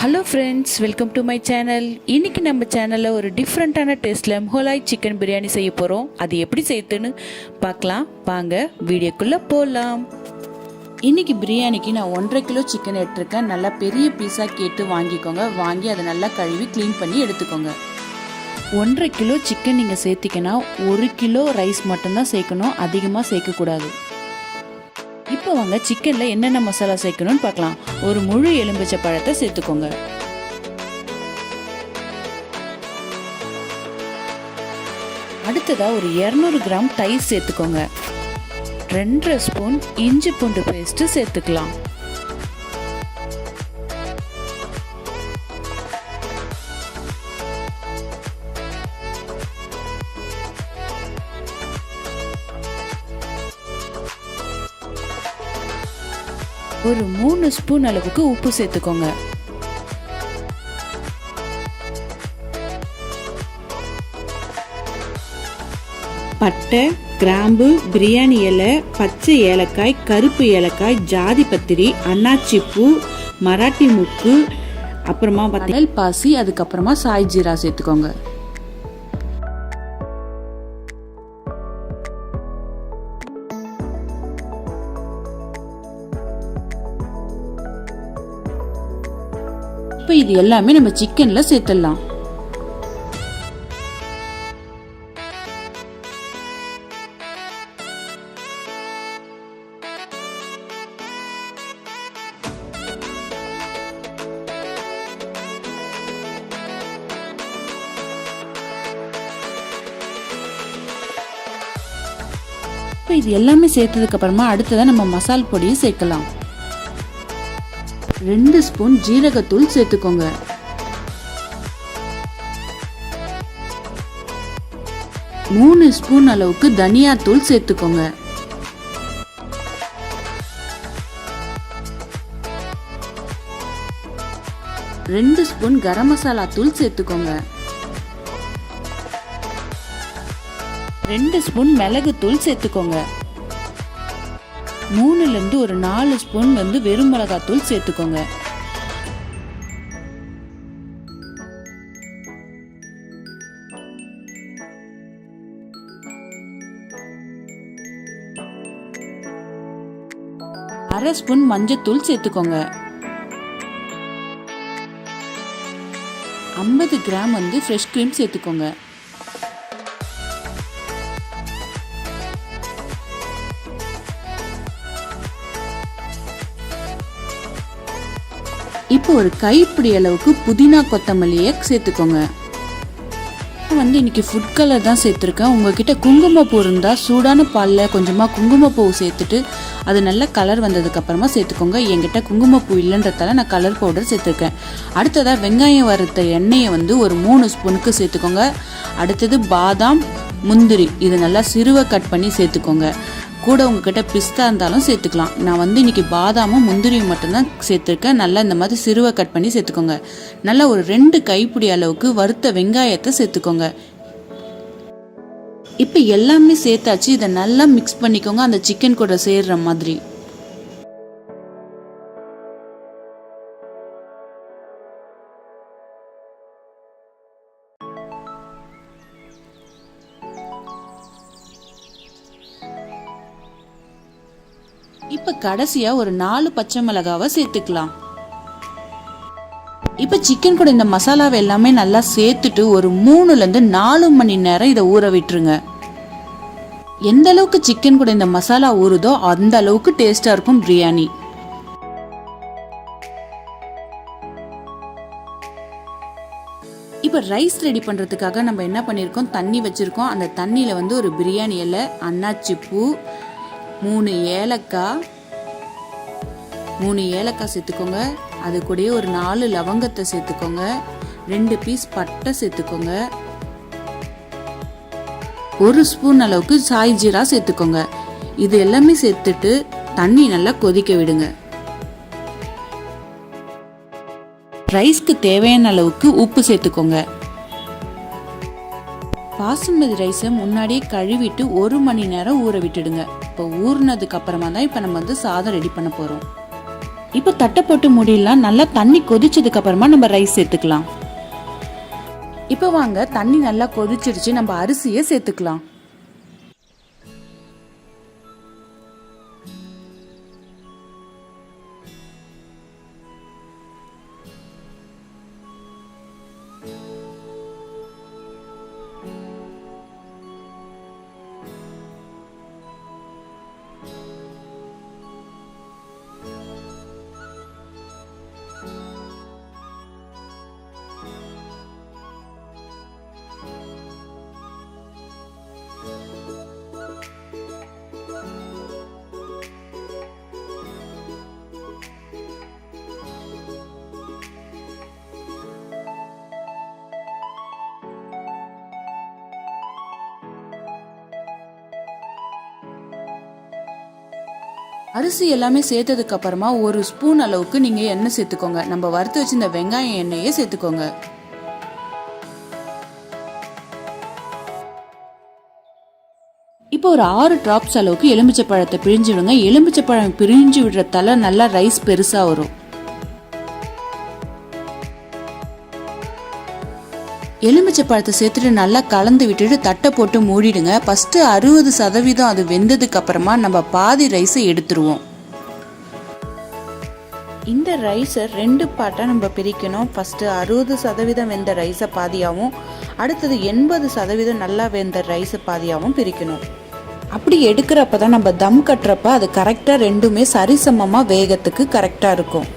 Hello friends, welcome to my channel. இன்றைக்கி நம்ம சேனலில் ஒரு டிஃப்ரெண்ட்டான டேஸ்ட்டில் முகலாய் சிக்கன் பிரியாணி செய்ய போகிறோம். அது எப்படி செய்யுதுன்னு பார்க்கலாம். வாங்க வீடியோக்குள்ளே போகலாம். இன்றைக்கி பிரியாணிக்கு நான் 1.5 கிலோ சிக்கன் எடுத்துருக்கேன். நல்லா பெரிய பீஸாக கேட்டு வாங்கிக்கோங்க. வாங்கி அதை நல்லா கழுவி க்ளீன் பண்ணி எடுத்துக்கோங்க. 1.5 கிலோ சிக்கன் நீங்கள் சேர்த்திங்கன்னா 1 கிலோ ரைஸ் மட்டும்தான் சேர்க்கணும், அதிகமாக சேர்க்கக்கூடாது. இப்போ வாங்க சிக்கனில் என்னென்ன மசாலா சேர்க்கணும்னு பார்க்கலாம். ஒரு முழு எலும்பிச்சை பழத்தை சேர்த்துக்கோங்க. அடுத்ததா ஒரு 200 கிராம் தயிர் சேர்த்துக்கோங்க. 2.5 ஸ்பூன் இஞ்சி பூண்டு பேஸ்ட் சேர்த்துக்கலாம். ஒரு 3 ஸ்பூன் அளவுக்கு உப்பு சேர்த்துக்கோங்க. பட்டை, கிராம்பு, பிரியாணி இலை, பச்சை ஏலக்காய், கருப்பு ஏலக்காய், ஜாதி பத்திரி, அன்னாச்சி பூ, மராட்டி முக்கு, அப்புறமா நெல் பாசி, அதுக்கப்புறமா சாய் ஜீரா சேர்த்துக்கோங்க. இப்போ இது எல்லாமே நம்ம சிக்கன்ல சேர்த்துடலாம். இப்போ இது எல்லாமே சேர்த்ததுக்கு அப்புறமா அடுத்ததான் நம்ம மசால் பொடியை சேர்க்கலாம். 2 ஸ்பூன் ஜீரகத்தூள் சேர்த்துக்கோங்க. 3 ஸ்பூன் அளவுக்கு தனியாத்தூள் சேர்த்துக்கோங்க. 2 ஸ்பூன் கரம் மசாலா தூள் சேர்த்துக்கோங்க. 2 ஸ்பூன் மிளகு தூள் சேர்த்துக்கோங்க. 3லேருந்து ஒரு 4 ஸ்பூன் வெறும் மிளகாத்தூள் சேர்த்துக்கோங்க. அரை ஸ்பூன் மஞ்சத்தூள் சேர்த்துக்கோங்க. 50 கிராம் ஃப்ரெஷ் கிரீம் சேர்த்துக்கோங்க. இப்போ ஒரு கைப்பிடி அளவுக்கு புதினா கொத்தமல்லியை சேர்த்துக்கோங்க. இன்னைக்கு ஃபுட் கலர் தான் சேர்த்துருக்கேன். உங்ககிட்ட குங்குமப்பூ இருந்தால் சூடான பாலில் கொஞ்சமாக குங்குமப்பூ சேர்த்துட்டு அது நல்ல கலர் வந்ததுக்கு அப்புறமா சேர்த்துக்கோங்க. என்கிட்ட குங்குமப்பூ இல்லைன்றதால நான் கலர் பவுடர் சேர்த்துருக்கேன். அடுத்ததாக வெங்காயம் வறுத்த எண்ணெயை ஒரு 3 ஸ்பூனுக்கு சேர்த்துக்கோங்க. அடுத்தது பாதாம், முந்திரி, இது நல்லா சிறுவை கட் பண்ணி சேர்த்துக்கோங்க. கூட உங்ககிட்ட பிஸ்தா இருந்தாலும் சேர்த்துக்கலாம். நான் இன்னைக்கு பாதாமும் முந்திரியும் மட்டும்தான் சேர்த்துருக்கேன். நல்லா இந்த மாதிரி சிறுவை கட் பண்ணி சேர்த்துக்கோங்க. நல்லா ஒரு 2 கைப்பிடி அளவுக்கு வறுத்த வெங்காயத்தை சேர்த்துக்கோங்க. இப்போ எல்லாமே சேர்த்தாச்சு. இதை நல்லா மிக்ஸ் பண்ணிக்கோங்க, அந்த சிக்கன் கூட சேர்ற மாதிரி. இப்ப கடைசியா ஒரு 4 பச்சை மிளகாவை சேர்த்துக்கலாம். இப்ப சிக்கன் கூட இந்த மசாலாவை எல்லாமே நல்லா சேர்த்துட்டு ஒரு 3லேருந்து 4 மணி நேரம் இதை ஊற விட்டுருங்க. எந்த அளவுக்கு சிக்கன் கூட இந்த மசாலா ஊறுதோ அந்த அளவுக்கு டேஸ்டா இருக்கும் பிரியாணி. இப்ப ரைஸ் ரெடி பண்றதுக்காக நம்ம என்ன பண்ணிருக்கோம், தண்ணி வச்சிருக்கோம். அந்த தண்ணியில ஒரு பிரியாணி இலை, அன்னாச்சி பூ, 3 ஏலக்காய் சேர்த்துக்கோங்க. அது கூட ஒரு 4 லவங்கத்தை சேர்த்துக்கோங்க. 2 பீஸ் பட்டை சேர்த்துக்கோங்க. 1 ஸ்பூன் அளவுக்கு சாய் ஜீரா சேர்த்துக்கோங்க. இது எல்லாமே சேர்த்துட்டு தண்ணி நல்லா கொதிக்க விடுங்க. ரைஸ்க்கு தேவையான அளவுக்கு உப்பு சேர்த்துக்கோங்க. பாசுமதி ரைஸை முன்னாடியே கழுவிட்டு 1 மணி நேரம் ஊற விட்டுடுங்க. இப்போ ஊறினதுக்கு அப்புறமா தான் இப்போ நம்ம சாதம் ரெடி பண்ண போகிறோம். இப்போ தட்டை போட்டு மூடிடலாம். நல்லா தண்ணி கொதிச்சதுக்கு அப்புறமா நம்ம ரைஸ் சேர்த்துக்கலாம். இப்போ வாங்க, தண்ணி நல்லா கொதிச்சிருச்சு, நம்ம அரிசியை சேர்த்துக்கலாம். அரிசி எல்லாமே சேர்த்ததுக்கு அப்புறமா 1 ஸ்பூன் அளவுக்கு நீங்க எண்ணெய் சேர்த்துக்கோங்க. நம்ம வறுத்து வச்சிருந்த வெங்காயம் எண்ணெயே சேர்த்துக்கோங்க. இப்போ ஒரு 6 டிராப்ஸ் அளவுக்கு எலுமிச்சை பழத்தை பிழிஞ்சு விடுங்க. எலுமிச்சை பழம் பிழிஞ்சு விடுறதால நல்லா ரைஸ் பெருசா வரும். எலுமிச்சை பழத்தை சேர்த்துட்டு நல்லா கலந்து விட்டுட்டு தட்டை போட்டு மூடிடுங்க. ஃபர்ஸ்ட் 60% அது வெந்ததுக்கு அப்புறமா நம்ம பாதி ரைஸை எடுத்துருவோம். இந்த ரைஸை 2 பார்ட்டாக நம்ம பிரிக்கணும். ஃபர்ஸ்ட் 60% வெந்த ரைஸை பாதியாகவும், அடுத்தது 80% நல்லா வெந்த ரைஸை பாதியாகவும் பிரிக்கணும். அப்படி எடுக்கிறப்ப தான் நம்ம தம் கட்டுறப்ப அது கரெக்டாக ரெண்டுமே சரிசமமாக வேகத்துக்கு கரெக்டாக இருக்கும்.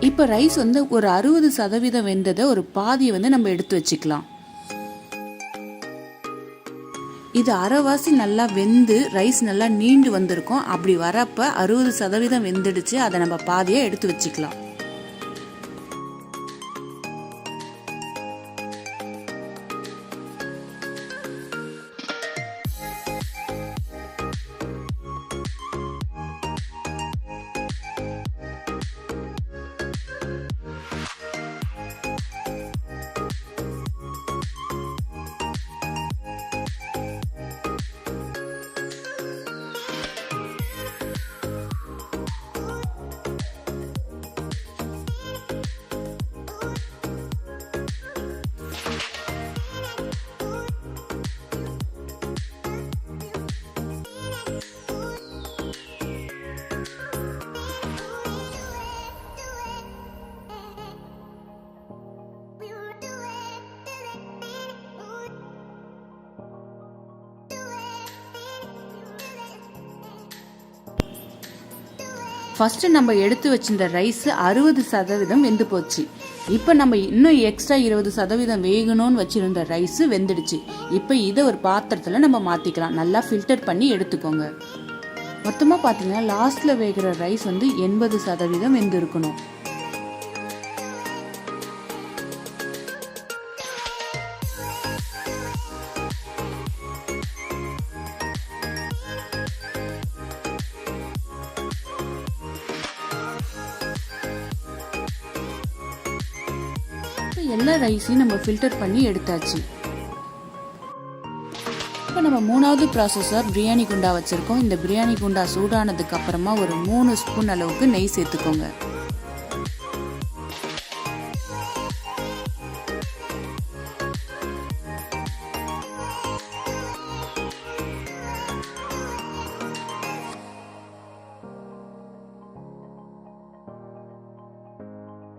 இப்போ ரைஸ் வந்து ஒரு 60% வெந்ததை ஒரு பாதியை வந்து நம்ம எடுத்து வச்சுக்கலாம். இது அரைவாசி நல்லா வெந்து ரைஸ் நல்லா நீண்டு வந்திருக்கும். அப்படி வரப்ப 60% வெந்துடுச்சு, அதை நம்ம பாதியை எடுத்து வச்சுக்கலாம். ஃபர்ஸ்ட் நம்ம எடுத்து வச்சிருந்த ரைஸ் 60% வெந்து போச்சு. இப்போ நம்ம இன்னும் எக்ஸ்ட்ரா 20% வேகணும்னு வச்சிருந்த ரைஸ் வெந்துடுச்சு. இப்போ இதை ஒரு பாத்திரத்தில் நம்ம மாற்றிக்கலாம். நல்லா ஃபில்டர் பண்ணி எடுத்துக்கோங்க. மொத்தமாக பார்த்தீங்கன்னா லாஸ்ட்டில் வேகிற ரைஸ் வந்து 80% வெந்து இருக்கணும். எல்லா ரைஸையும் நம்ம ஃபில்டர் பண்ணி எடுத்தாச்சு. இப்போ நம்ம 3வது ப்ராசஸர் பிரியாணி குண்டா வச்சுருக்கோம். இந்த பிரியாணி குண்டா சூடானதுக்கு அப்புறமா ஒரு 3 ஸ்பூன் அளவுக்கு நெய் சேர்த்துக்கோங்க.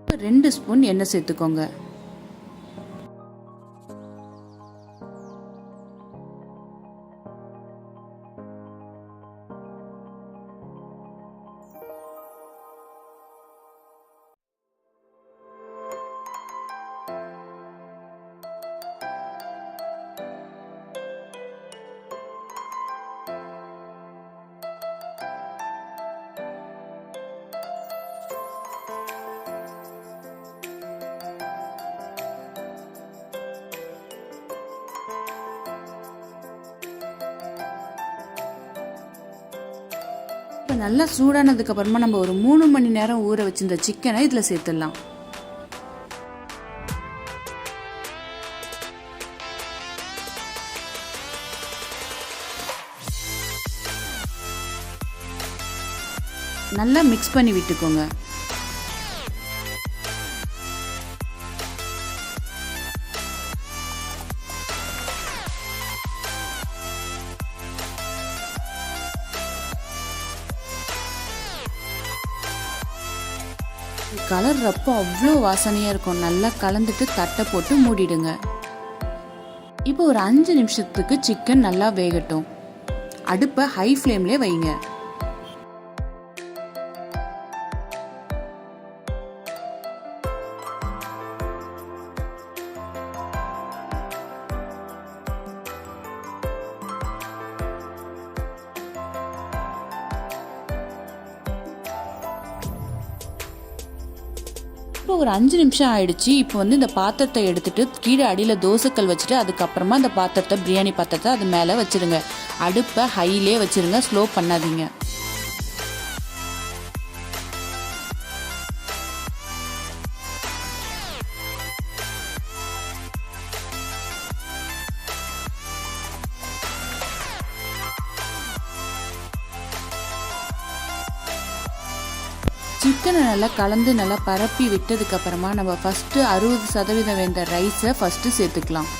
இப்போ 2 ஸ்பூன் எண்ணெய் சேர்த்துக்கோங்க. நல்லா சூடானதுக்கு அப்புறமா நம்ம ஒரு 3 மணி நேரம் ஊற வச்சிருந்த சிக்கனை இதுல சேர்த்துடலாம். நல்லா மிக்ஸ் பண்ணி விட்டுக்கோங்க. கலர்றப்போ அவ்வளோ வாசனையாக இருக்கும். நல்லா கலந்துட்டு தட்டை போட்டு மூடிடுங்க. இப்போ ஒரு 5 நிமிஷத்துக்கு சிக்கன் நல்லா வேகட்டும். அடுப்பை ஹை ஃப்ளேம்லேயே வைங்க. இப்போ ஒரு 5 நிமிஷம் ஆயிடுச்சு. இப்போ வந்து இந்த பாத்திரத்தை எடுத்துட்டு கீழே அடியில் தோசைக்கல் வச்சுட்டு அதுக்கப்புறமா இந்த பாத்திரத்தை பிரியாணி பாத்திரத்தை அது மேலே வச்சிருங்க. அடுப்பை ஹைலே வச்சிருங்க, ஸ்லோ பண்ணாதீங்க. சிக்கனை நல்லா கலந்து நல்லா பரப்பி விட்டதுக்கு அப்புறமா நம்ம ஃபர்ஸ்ட் 60% வெந்த ரைஸை ஃபர்ஸ்ட் சேர்த்துக்கலாம்.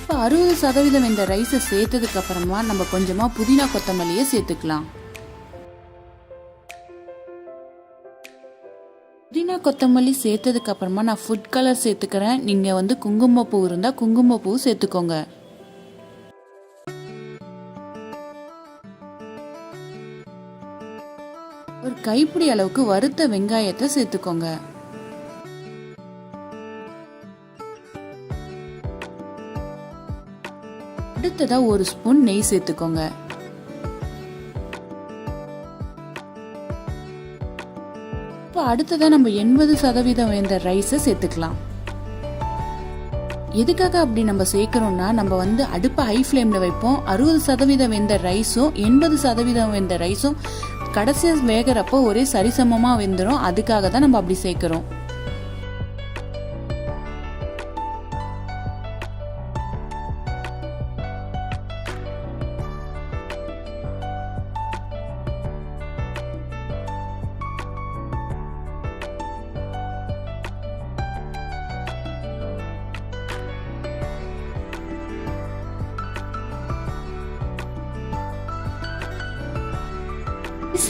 இப்போ 60% இந்த ரைஸை சேர்த்ததுக்கு அப்புறமா நம்ம கொஞ்சமா புதினா கொத்தமல்லியை சேர்த்துக்கலாம். புதினா கொத்தமல்லி சேர்த்ததுக்கு அப்புறமா நான் ஃபுட் கலர் சேர்த்துக்கிறேன். நீங்க வந்து குங்குமப்பூ இருந்தா குங்குமப்பூ சேர்த்துக்கோங்க. ஒரு கைப்பிடி அளவுக்கு வறுத்த வெங்காயத்தை சேர்த்துக்கோங்க. அடுத்ததா 1 ஸ்பூன் நெய் சேர்த்துக்கோங்க. இப்போ அடுத்ததா நம்ம 80% வெந்த ரைஸை சேர்த்துக்கலாம். எதுக்காக அப்படி நம்ம சேர்க்கிறோம்னா, நம்ம வந்து அடுப்பை ஹை ஃப்ளேம்ல வைப்போம். 60% வெந்த ரைஸும் 80% வெந்த ரைஸும் கடைசியா வேகிறப்போ ஒரே சரிசமமா வெந்துடும். அதுக்காக தான் நம்ம அப்படி சேர்க்கிறோம்.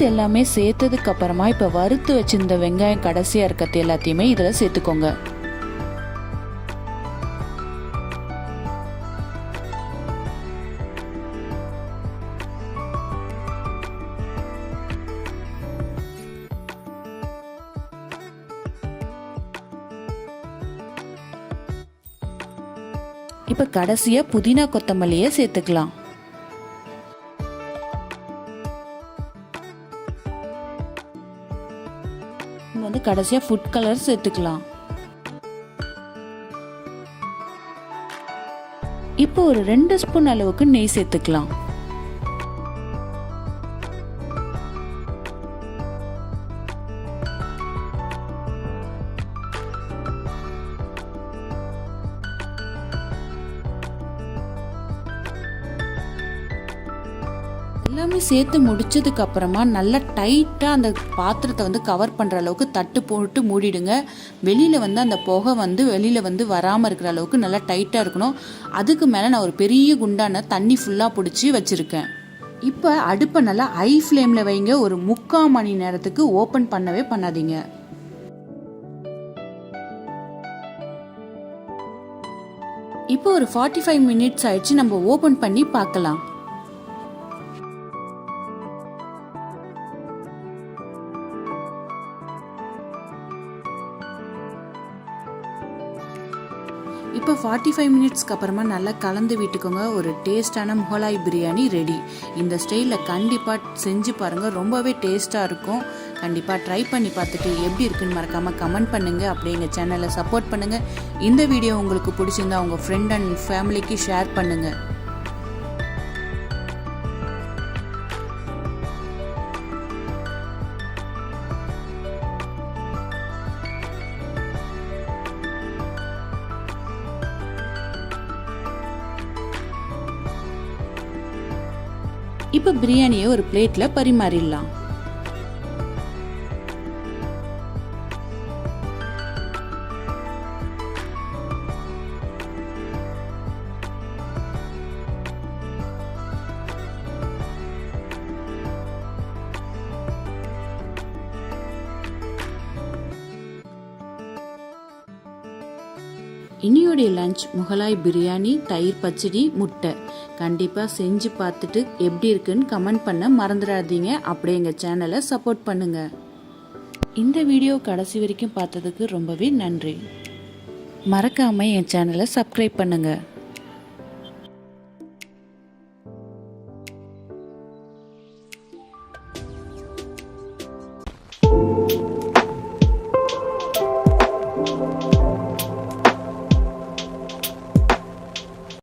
எல்லாமே சேர்த்ததுக்கு அப்புறமா இப்ப வறுத்து வச்சிருந்த வெங்காயம் கடைசியா இருக்கிறது எல்லாத்தையுமே இதுல சேர்த்துக்கோங்க. இப்ப கடைசியா புதினா கொத்தமல்லியை சேர்த்துக்கலாம். வந்து கடைசியா ஃபுட் கலர் சேர்த்துக்கலாம். இப்போ ஒரு 2 ஸ்பூன் அளவுக்கு நெய் சேர்த்துக்கலாம். எல்லாமே சேர்த்து முடிச்சதுக்கு அப்புறமா நல்லா டைட்டா அந்த பாத்திரத்தை வந்து கவர் பண்ற அளவுக்கு தட்டு போட்டு மூடிடுங்க. வெளியில வந்து அந்த புகை வந்து வெளியில வந்து வராம இருக்கிற அளவுக்கு நல்லா டைட்டா இருக்கணும். அதுக்கு மேல நான் ஒரு பெரிய குண்டான தண்ணி ஃபுல்லா பிடிச்சி வச்சிருக்கேன். இப்ப அடுப்பை நல்லா ஹை ஃப்ளேம்ல வைங்க. ஒரு 3/4 மணி நேரத்துக்கு ஓபன் பண்ணவே பண்ணாதீங்க. இப்போ ஒரு 45 மினிட்ஸ் ஆயிடுச்சு. நம்ம ஓபன் பண்ணி பார்க்கலாம். இப்போ 45 மினிட்ஸ்க்கு அப்புறமா நல்லா கலந்து விட்டுக்கோங்க. ஒரு டேஸ்டான முகலாய் பிரியாணி ரெடி. இந்த ஸ்டைலில் கண்டிப்பாக செஞ்சு பாருங்கள், ரொம்பவே டேஸ்ட்டாக இருக்கும். கண்டிப்பாக ட்ரை பண்ணி பார்த்துட்டு எப்படி இருக்குன்னு மறக்காமல் கமெண்ட் பண்ணுங்கள். அப்படியே எங்கள் சேனலை சப்போர்ட் பண்ணுங்கள். இந்த வீடியோ உங்களுக்கு பிடிச்சிருந்தா உங்கள் ஃப்ரெண்ட் அண்ட் ஃபேமிலிக்கு ஷேர் பண்ணுங்கள். இப்போ பிரியாணியை ஒரு பிளேட்டில் பரிமாறிடலாம். இன்னையோடைய லஞ்ச் முகலாய் பிரியாணி, தயிர் பச்சடி, முட்டை. கண்டிப்பாக செஞ்சு பார்த்துட்டு எப்படி இருக்குன்னு கமெண்ட் பண்ண மறந்துடாதீங்க. அப்படியே எங்கள் சேனலை சப்போர்ட் பண்ணுங்கள். இந்த வீடியோ கடைசி வரைக்கும் பார்த்ததுக்கு ரொம்பவே நன்றி. மறக்காமல் என் சேனலை சப்ஸ்கிரைப் பண்ணுங்கள்.